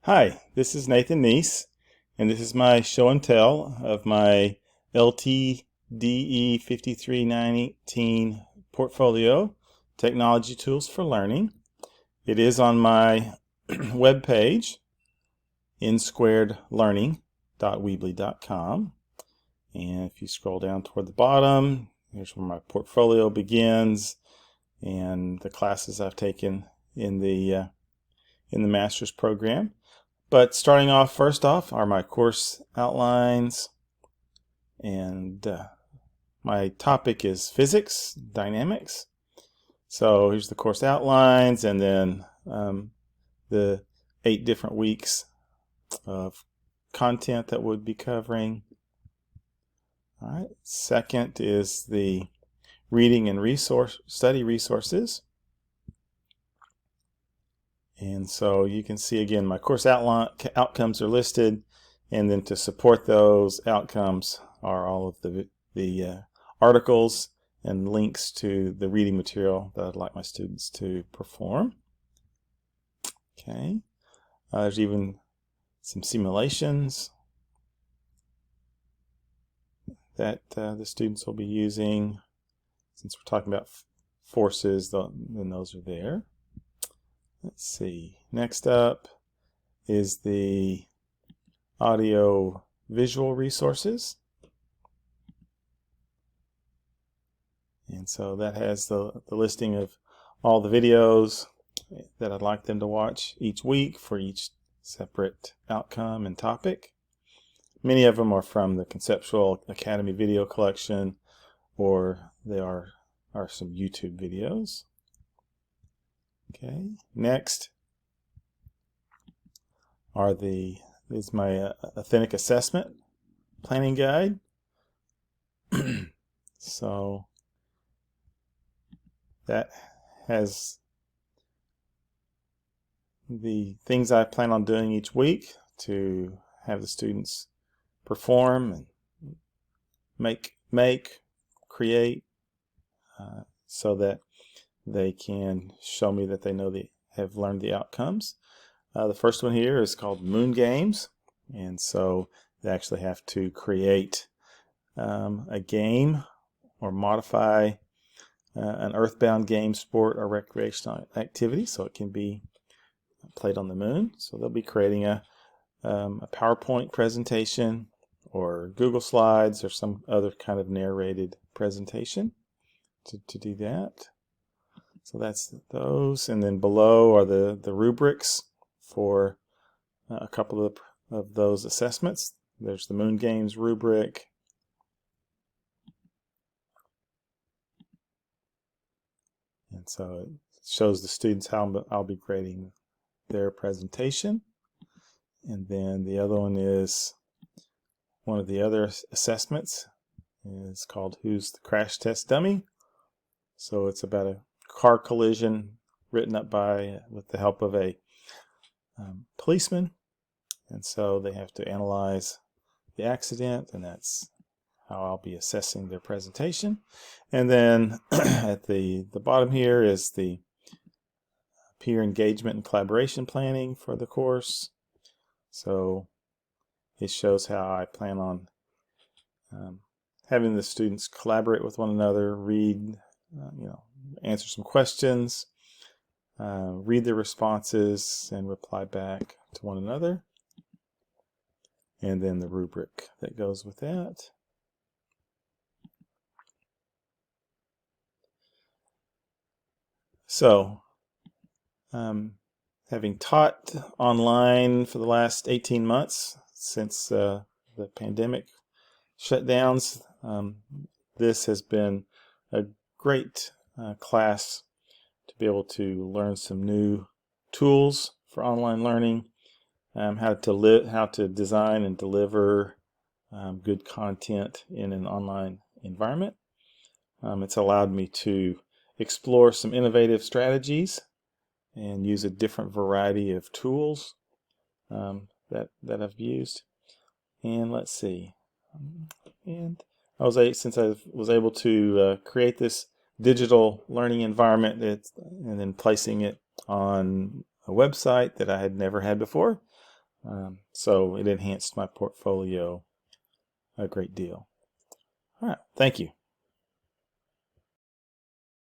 Hi, this is Nathan Neese, and this is my show and tell of my LTDE 53918 portfolio, Technology Tools for Learning. It is on my web page, nsquaredlearning.weebly.com. And if you scroll down toward the bottom, here's where my portfolio begins and the classes I've taken in the master's program. But starting off, first off, are my course outlines, and my topic is physics, dynamics. So here's the course outlines, and then the 8 different weeks of content that we'll be covering. All right. Second is the reading and study resources. And so you can see again my course outcomes are listed, and then to support those outcomes are all of the articles and links to the reading material that I'd like my students to perform. Okay, there's even some simulations that the students will be using. Since we're talking about forces, then those are there. Let's see. Next up is the audio visual resources. And so that has the listing of all the videos that I'd like them to watch each week for each separate outcome and topic. Many of them are from the Conceptual Academy video collection, or they are some YouTube videos. Okay, next is my authentic assessment planning guide. So that has the things I plan on doing each week to have the students perform and create, so that they can show me that they know they have learned the outcomes. The first one here is called Moon Games, and so they actually have to create a game or modify an earthbound game, sport, or recreational activity so it can be played on the moon. So they'll be creating a PowerPoint presentation or Google Slides or some other kind of narrated presentation to do that. So that's those, and then below are the rubrics for a couple of those assessments. There's the Moon Games rubric, and so it shows the students how I'll be grading their presentation. And then the other one is one of the other assessments. It's called Who's the Crash Test Dummy? So it's about a car collision written up with the help of a policeman, and so they have to analyze the accident, and that's how I'll be assessing their presentation. And then at the bottom here is the peer engagement and collaboration planning for the course. So it shows how I plan on having the students collaborate with one another, read, answer some questions, read the responses, and reply back to one another. And then the rubric that goes with that. So, having taught online for the last 18 months since the pandemic shutdowns, this has been a great class to be able to learn some new tools for online learning, how to design and deliver good content in an online environment. It's allowed me to explore some innovative strategies and use a different variety of tools that I've used. And let's see. And since I was able to create this digital learning environment and then placing it on a website that I had never had before, So it enhanced my portfolio a great deal. All right, thank you.